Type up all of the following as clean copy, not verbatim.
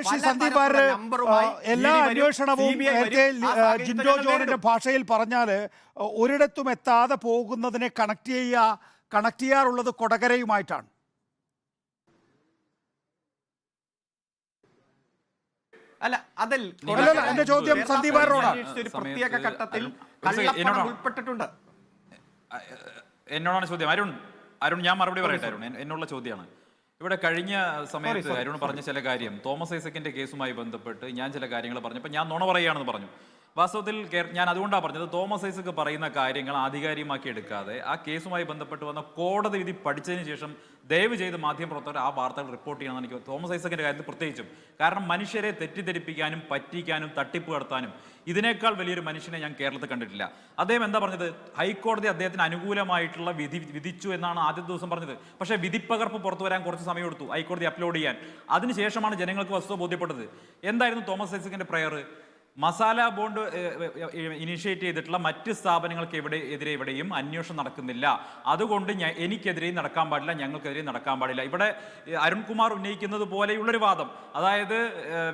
ശ്രീ സന്ദീപ് വാര്യർ എല്ലാ അന്വേഷണവും നേരത്തെ ജിൻഡോ ജോണിന്റെ ഭാഷയിൽ പറഞ്ഞാല് ഒരിടത്തും എത്താതെ പോകുന്നതിനെ കണക്ട് ചെയ്യാറുള്ളത് കൊടകരയുമായിട്ടാണ്. അല്ല, അതിൽ എന്റെ ചോദ്യം സന്ദീപ് വാര്യരോടാണ്. ഒരു പ്രത്യേക ഘട്ടത്തിൽ കള്ളപ്പണം ഉൾപ്പെട്ടിട്ടുണ്ട്. എന്നോടാണ് ചോദ്യം. അരുൺ ഞാൻ മറുപടി പറയട്ടെ. അരുൺ എന്നുള്ള ചോദ്യമാണ്. ഇവിടെ കഴിഞ്ഞ സമയത്ത് അരുൺ പറഞ്ഞ ചില കാര്യം തോമസ് ഐസക്കിന്റെ കേസുമായി ബന്ധപ്പെട്ട് ഞാൻ ചില കാര്യങ്ങൾ പറഞ്ഞപ്പോൾ ഞാൻ നുണ പറയുകയാണെന്ന് പറഞ്ഞു. വാസ്തവത്തിൽ ഞാൻ അതുകൊണ്ടാണ് പറഞ്ഞത്, തോമസ് ഐസക്ക് പറയുന്ന കാര്യങ്ങൾ ആധികാരികമാക്കി എടുക്കാതെ ആ കേസുമായി ബന്ധപ്പെട്ട് വന്ന കോടതി വിധി പഠിച്ചതിന് ശേഷം ദയവ് ചെയ്ത് മാധ്യമപ്രവർത്തകർ ആ വാർത്തകൾ റിപ്പോർട്ട് ചെയ്യണമെന്ന് എനിക്ക് തോമസ് ഐസക്കിന്റെ കാര്യത്തിൽ പ്രത്യേകിച്ചും. കാരണം മനുഷ്യരെ തെറ്റിദ്ധരിപ്പിക്കാനും പറ്റിക്കാനും തട്ടിപ്പ് നടത്താനും ഇതിനേക്കാൾ വലിയൊരു മനുഷ്യനെ ഞാൻ കേരളത്തിൽ കണ്ടിട്ടില്ല. അദ്ദേഹം എന്താ പറഞ്ഞത്? ഹൈക്കോടതി അദ്ദേഹത്തിന് അനുകൂലമായിട്ടുള്ള വിധി വിധിച്ചു എന്നാണ് ആദ്യത്തെ ദിവസം പറഞ്ഞത്. പക്ഷേ വിധിപ്പകർപ്പ് പുറത്തു വരാൻ കുറച്ച് സമയം എടുത്തു ഹൈക്കോടതി അപ്ലോഡ് ചെയ്യാൻ. അതിനുശേഷമാണ് ജനങ്ങൾക്ക് വസ്തുത ബോധ്യപ്പെട്ടത്. എന്തായിരുന്നു തോമസ് ഐസക്കിന്റെ പ്രയർ? മസാല ബോണ്ട് ഇനിഷ്യേറ്റ് ചെയ്തിട്ടുള്ള മറ്റ് സ്ഥാപനങ്ങൾക്ക് എതിരെ എവിടെയും അന്വേഷണം നടക്കുന്നില്ല, അതുകൊണ്ട് എനിക്കെതിരെയും നടക്കാൻ പാടില്ല, ഞങ്ങൾക്കെതിരെയും നടക്കാൻ പാടില്ല. ഇവിടെ അരുൺകുമാർ ഉന്നയിക്കുന്നത് പോലെയുള്ളൊരു വാദം, അതായത്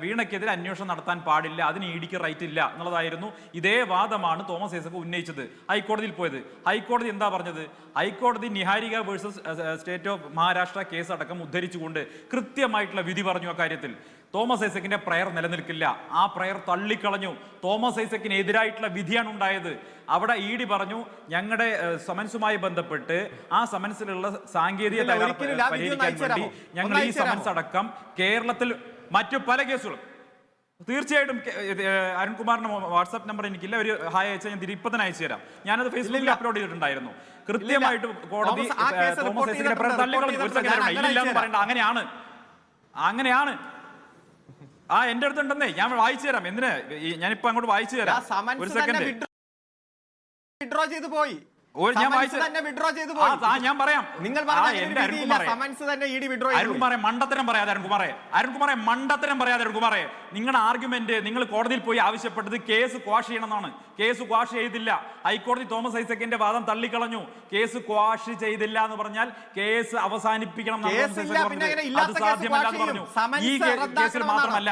വീണയ്ക്കെതിരെ അന്വേഷണം നടത്താൻ പാടില്ല, അതിന് ഇഡിക്ക് റൈറ്റ് ഇല്ല എന്നുള്ളതായിരുന്നു. ഇതേ വാദമാണ് തോമസ് ഐസക്ക് ഉന്നയിച്ചത്, ഹൈക്കോടതിയിൽ പോയത്. ഹൈക്കോടതി എന്താ പറഞ്ഞത്? ഹൈക്കോടതി Niharika versus state of Maharashtra case അടക്കം ഉദ്ധരിച്ചുകൊണ്ട് കൃത്യമായിട്ടുള്ള വിധി പറഞ്ഞു. ആ കാര്യത്തിൽ തോമസ് ഐസക്കിന്റെ പ്രയർ നിലനിൽക്കില്ല, ആ പ്രയർ തള്ളിക്കളഞ്ഞു. തോമസ് ഐസക്കിന് എതിരായിട്ടുള്ള വിധിയാണ് ഉണ്ടായത്. അവിടെ ഇഡി പറഞ്ഞു ഞങ്ങളുടെ സമൻസുമായി ബന്ധപ്പെട്ട് ആ സമൻസിലുള്ള സാങ്കേതിക തകരാർ പരിഹരിക്കാൻ വേണ്ടി ഞങ്ങൾ ഈ സമൻസ് അടക്കം കേരളത്തിൽ മറ്റു പല കേസുകളും തീർച്ചയായിട്ടും അരുൺകുമാറിന്റെ വാട്സാപ്പ് നമ്പർ എനിക്കില്ല, ഒരു ഹായ് അയച്ചാൽ ഞാൻ ഇപ്പൊ തന്നെ അയച്ചു തരാം. ഞാനത് ഫേസ്ബുക്കിൽ അപ്ലോഡ് ചെയ്തിട്ടുണ്ടായിരുന്നു. കൃത്യമായിട്ട് കോടതി തോമസ് ഐസക്കിന്റെ പ്രയർ തള്ളിക്കളഞ്ഞു. ഒരു സെക്കൻഡ്, ഇല്ലെന്ന് പറയണ്ട, അങ്ങനെയാണ്. എന്റെ അടുത്തുണ്ടെന്നേ, ഞാൻ വായിച്ചു തരാം. എന്തിന് ഞാനിപ്പോ അങ്ങോട്ട് വായിച്ചു തരാം. ഒരു സെക്കൻഡ്, ഞാൻ പറയാം. മണ്ടത്തരം പറയാതെ അരുൺകുമാറെ, നിങ്ങളുടെ ആർഗ്യുമെന്റ് നിങ്ങൾ കോടതിയിൽ പോയി ആവശ്യപ്പെട്ടത് കേസ് ക്വാഷ് ചെയ്യണമെന്നാണ്. കേസ് ക്വാഷ് ചെയ്തില്ല. ഹൈക്കോടതി തോമസ് ഐസക്കിന്റെ വാദം തള്ളിക്കളഞ്ഞു. കേസ് ക്വാഷ് ചെയ്തില്ല എന്ന് പറഞ്ഞാൽ കേസ് അവസാനിപ്പിക്കണം. അത് സാധ്യമല്ലാന്ന് പറഞ്ഞു. ഈ കേസിൽ മാത്രമല്ല.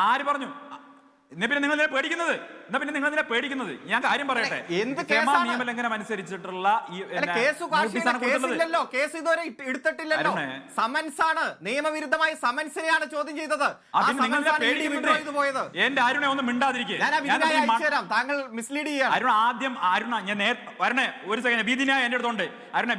ആര് പറഞ്ഞു? എന്നാ പിന്നെ നിങ്ങൾ പേടിക്കുന്നത്? ഞാൻ കാര്യം പറയട്ടെ. നിയമലംഘനം അനുസരിച്ചിട്ടുള്ള സമൻസാണ്, നിയമവിരുദ്ധമായ സമൻസിനെയാണ് ചോദ്യം ചെയ്തത്. എന്റെ അരുണെ ഒന്നും മിണ്ടാതിരിക്കുക. താങ്കൾ മിസ്ലീഡ് ചെയ്യാം. അരുണ ഞാൻ വരണേ, ഒരു സെക്കൻഡ്. വിധിന്യായ എന്റെ അടുത്തുണ്ട്.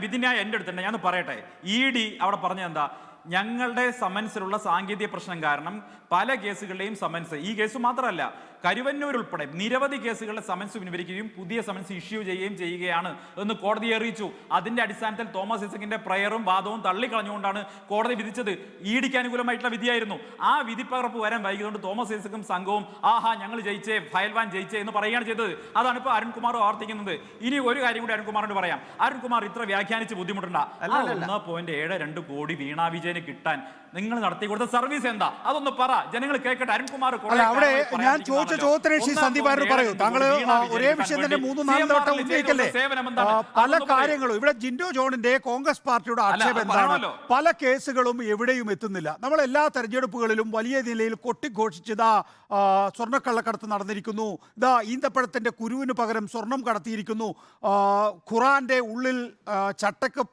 വിധിന്യായ എന്റെ അടുത്തുണ്ട്. ഞാൻ പറയട്ടെ. ഇഡി അവിടെ പറഞ്ഞത് എന്താ? ഞങ്ങളുടെ സമൻസിലുള്ള സാങ്കേതിക പ്രശ്നം കാരണം പല കേസുകളുടെയും സമൻസ്, ഈ കേസ് മാത്രമല്ല കരുവന്നൂർ ഉൾപ്പെടെ നിരവധി കേസുകളുടെ സമൻസ് പിൻവലിക്കുകയും പുതിയ സമൻസ് ഇഷ്യൂ ചെയ്യുകയാണ് എന്ന് കോടതി അറിയിച്ചു. അതിന്റെ അടിസ്ഥാനത്തിൽ തോമസ് ഐസക്കിന്റെ പ്രയറും വാദവും തള്ളിക്കളഞ്ഞുകൊണ്ടാണ് കോടതി വിധിച്ചത്. ഇഡിക്ക് അനുകൂലമായിട്ടുള്ള വിധിയായിരുന്നു. ആ വിധിപ്പകർപ്പ് വരാൻ വൈകിയതുകൊണ്ട് തോമസ് ഐസക്കും സംഘവും ഞങ്ങൾ ജയിച്ചേ, ഫയൽവാൻ ജയിച്ചേ എന്ന് പറയുകയാണ് ചെയ്തത്. അതാണ് ഇപ്പോൾ അരുൺകുമാർ ആവർത്തിക്കുന്നത്. ഇനി ഒരു കാര്യം കൂടി അരുൺകുമാറിനോട് പറയാം. അരുൺകുമാർ ഇത്ര വ്യാഖ്യാനിച്ച് ബുദ്ധിമുട്ടണ്ട. 1.72 കോടി വീണ വിജയന് കിട്ടാൻ നിങ്ങൾ നടത്തി കൊടുത്ത സർവീസ് എന്താ? അതൊന്ന് പറ, ജനങ്ങൾ കേൾക്കട്ടെ. അരുൺകുമാർ ഞാൻ ചോദിച്ച ചോദ്യത്തിന് ശ്രീ സന്ദീപ് വാര്യർ പറയൂ. താങ്കൾ ഒരേ വിഷയം തന്നെ 3-4 വട്ടം ഉന്നയിക്കല്ലേ? പല കാര്യങ്ങളും ഇവിടെ ജിൻഡോ ജോണിന്റെ കോൺഗ്രസ് പാർട്ടിയുടെ ആക്ഷേപം എന്താണ്? പല കേസുകളും എവിടെയും എത്തുന്നില്ല. നമ്മൾ എല്ലാ തെരഞ്ഞെടുപ്പുകളിലും വലിയ നിലയിൽ കൊട്ടിഘോഷിച്ചതാ സ്വർണ്ണക്കള്ളക്കടത്ത് നടന്നിരിക്കുന്നു, ഇതാ ഈന്തപ്പഴത്തിന്റെ കുരുവിന് പകരം സ്വർണം കടത്തിയിരിക്കുന്നു, ഖുറാന്റെ ഉള്ളിൽ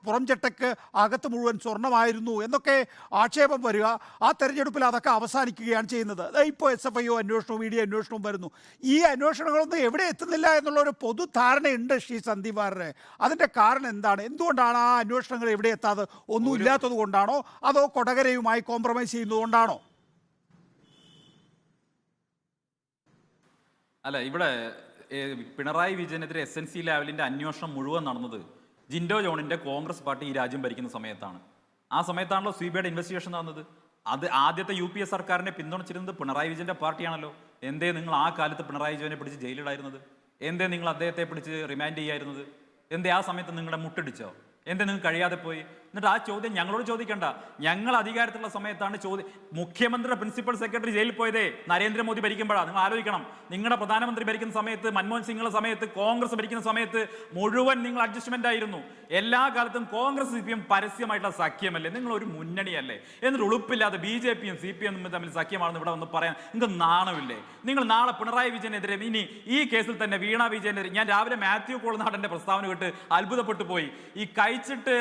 പുറം ചട്ടക്ക് അകത്ത് മുഴുവൻ സ്വർണ്ണമായിരുന്നു എന്നൊക്കെ ആക്ഷേപം വരിക. ആ തെരഞ്ഞെടുപ്പിൽ അതൊക്കെ അവസാനിക്കുകയാണ് ചെയ്യുന്നത്. ഇപ്പോൾ SFIO അന്വേഷണവും ED അന്വേഷണവും വരുന്നു. ഈ അന്വേഷണങ്ങളൊന്നും എവിടെ എത്തുന്നില്ല എന്നുള്ള ഒരു പൊതുധാരണയുണ്ട് ശ്രീ സന്ദീപ് വാര്യരെ. അതിന്റെ കാരണം എന്താണ്? എന്തുകൊണ്ടാണ് ആ അന്വേഷണങ്ങൾ എവിടെ എത്താതെ? ഒന്നും ഇല്ലാത്തത് കൊണ്ടാണോ, അതോ കൊടകരയുമായി കോംപ്രമൈസ് ചെയ്യുന്നതുകൊണ്ടാണോ? അല്ല, ഇവിടെ പിണറായി വിജയനെതിരെ SNC ലെവലിന്റെ അന്വേഷണം മുഴുവൻ നടന്നത് ജിൻഡോ ജോണിന്റെ കോൺഗ്രസ് പാർട്ടി ഈ രാജ്യം ഭരിക്കുന്ന സമയത്താണ്. ആ സമയത്താണല്ലോ CBIയുടെ ഇൻവെസ്റ്റിഗേഷൻ നടന്നത്. അത് ആദ്യത്തെ UPA സർക്കാരിനെ പിന്തുണച്ചിരുന്നത് പിണറായി വിജയന്റെ പാർട്ടിയാണല്ലോ. എന്തേ നിങ്ങൾ ആ കാലത്ത് പിണറായി വിജയനെ പിടിച്ച് ജയിലിടായിരുന്നത്? എന്തേ നിങ്ങൾ അദ്ദേഹത്തെ പിടിച്ച് റിമാൻഡ് ചെയ്യായിരുന്നത്? എന്തേ ആ സമയത്ത് നിങ്ങളെ മുട്ടിടിച്ചോ? എന്തേ നിങ്ങൾ കഴിയാതെ പോയി? എന്നിട്ട് ആ ചോദ്യം ഞങ്ങളോട് ചോദിക്കണ്ട. ഞങ്ങൾ അധികാരത്തിലുള്ള സമയത്താണ് മുഖ്യമന്ത്രിയുടെ പ്രിൻസിപ്പൽ സെക്രട്ടറി ജയിലിൽ പോയതേ നരേന്ദ്രമോദി ഭരിക്കുമ്പോഴാണ്. നിങ്ങൾ ആലോചിക്കണം, നിങ്ങളുടെ പ്രധാനമന്ത്രി ഭരിക്കുന്ന സമയത്ത്, മൻമോഹൻ സിംഗിന്റെ സമയത്ത്, കോൺഗ്രസ് ഭരിക്കുന്ന സമയത്ത് മുഴുവൻ നിങ്ങൾ അഡ്ജസ്റ്റ്മെന്റ് ആയിരുന്നു. എല്ലാ കാലത്തും കോൺഗ്രസ് CPM പരസ്യമായിട്ടുള്ള സഖ്യമല്ലേ, നിങ്ങൾ ഒരു മുന്നണിയല്ലേ? എന്നിട്ട് ഉളുപ്പില്ലാതെ BJPയും CPM തമ്മിൽ സഖ്യമാണെന്ന് ഇവിടെ ഒന്ന് പറയാൻ നിങ്ങൾക്ക് നാണമില്ലേ? നിങ്ങൾ നാളെ പിണറായി വിജയനെതിരെ, ഇനി ഈ കേസിൽ തന്നെ വീണ വിജയനെതിരെ, ഞാൻ രാവിലെ മാത്യു കോളനാടന്റെ പ്രസ്താവന കേട്ട് അത്ഭുതപ്പെട്ടു പോയി. ഈ കഴിച്ചിട്ട്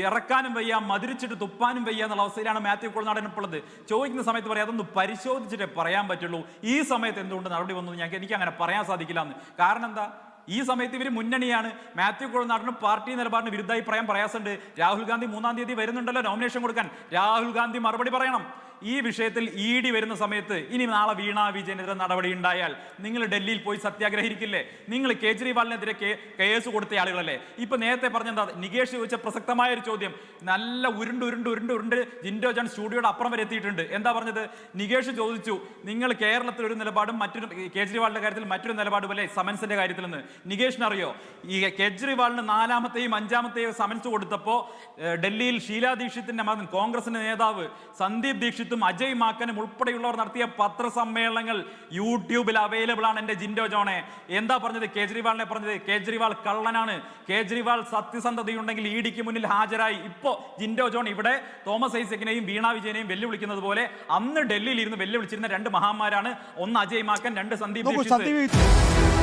ഇറക്കാനും വയ്യ, മധുരിച്ചിട്ട് തുപ്പാനും വയ്യ എന്നുള്ള അവസ്ഥയിലാണ് മാത്യു കോളനാടൻ ഇപ്പോൾ ഉള്ളത്. ചോദിക്കുന്ന സമയത്ത് പറയാം അതൊന്ന് പരിശോധിച്ചിട്ടേ പറയാൻ പറ്റുള്ളൂ. ഈ സമയത്ത് എന്തുകൊണ്ട് നടപടി വന്നു എനിക്ക് അങ്ങനെ പറയാൻ സാധിക്കില്ല എന്ന്. കാരണം എന്താ? ഈ സമയത്ത് ഇവർ മുന്നണിയാണ്. മാത്യു കോളനാടനും പാർട്ടി നിലപാടിന് വിരുദ്ധമായി പറയാൻ പ്രയാസമുണ്ട്. രാഹുൽ ഗാന്ധി 3-ാം തീയതി വരുന്നുണ്ടല്ലോ നോമിനേഷൻ കൊടുക്കാൻ. രാഹുൽ ഗാന്ധി മറുപടി പറയണം. ഈ വിഷയത്തിൽ ED വരുന്ന സമയത്ത് ഇനി നാളെ വീണ വിജയനെതിരെ നടപടി ഉണ്ടായാൽ നിങ്ങൾ ഡൽഹിയിൽ പോയി സത്യാഗ്രഹിക്കില്ലേ? നിങ്ങൾ കേജ്രിവാളിനെതിരെ കേസ് കൊടുത്ത ആളുകളല്ലേ? ഇപ്പൊ നേരത്തെ പറഞ്ഞെന്താ, നികേഷ് ചോദിച്ച പ്രസക്തമായ ഒരു ചോദ്യം, നല്ല ഉരുണ്ട് ജിൻഡോ ജോൺ സ്റ്റുഡിയോയുടെ അപ്പുറം വരെ എത്തിയിട്ടുണ്ട്. എന്താ പറഞ്ഞത്? നികേഷ് ചോദിച്ചു, നിങ്ങൾ കേരളത്തിൽ ഒരു നിലപാടും മറ്റൊരു കേജ്രിവാളിന്റെ കാര്യത്തിൽ മറ്റൊരു നിലപാടും അല്ലേ സമൻസിന്റെ കാര്യത്തിൽ നിന്ന്? നികേഷിന് അറിയോ, ഈ കേജ്രിവാളിന് 4-ാമത്തെയും 5-ാമത്തെയും സമൻസ് കൊടുത്തപ്പോ ഡൽഹിയിൽ ഷീലാ ദീക്ഷിത്തിന്റെ മകൻ, കോൺഗ്രസിന്റെ നേതാവ് സന്ദീപ് ദീക്ഷിത്, അജയ് മാക്കനും ഉൾപ്പെടെയുള്ളവർ നടത്തിയ പത്രസമ്മേളനങ്ങൾ യൂട്യൂബിൽ അവൈലബിൾ ആണ്. എന്റെ ജിൻഡോ ജോണെ എന്താ പറഞ്ഞത്? കേജ്രിവാളിനെ പറഞ്ഞത് കേജ്രിവാൾ കള്ളനാണ്, കേജ്രിവാൾ സത്യസന്ധതയുണ്ടെങ്കിൽ EDക്ക് മുന്നിൽ ഹാജരായി. ഇപ്പോ ജിൻഡോ ജോൺ ഇവിടെ തോമസ് ഐസക്കിനെയും വീണ വിജയനെയും വെല്ലുവിളിക്കുന്നത് പോലെ അന്ന് ഡൽഹിയിൽ ഇരുന്ന് വെല്ലുവിളിച്ചിരുന്ന 2 മഹാന്മാരാണ്. ഒന്ന് അജയ് മാക്കൻ, 2 സന്ദീപ് ദീക്ഷിത്.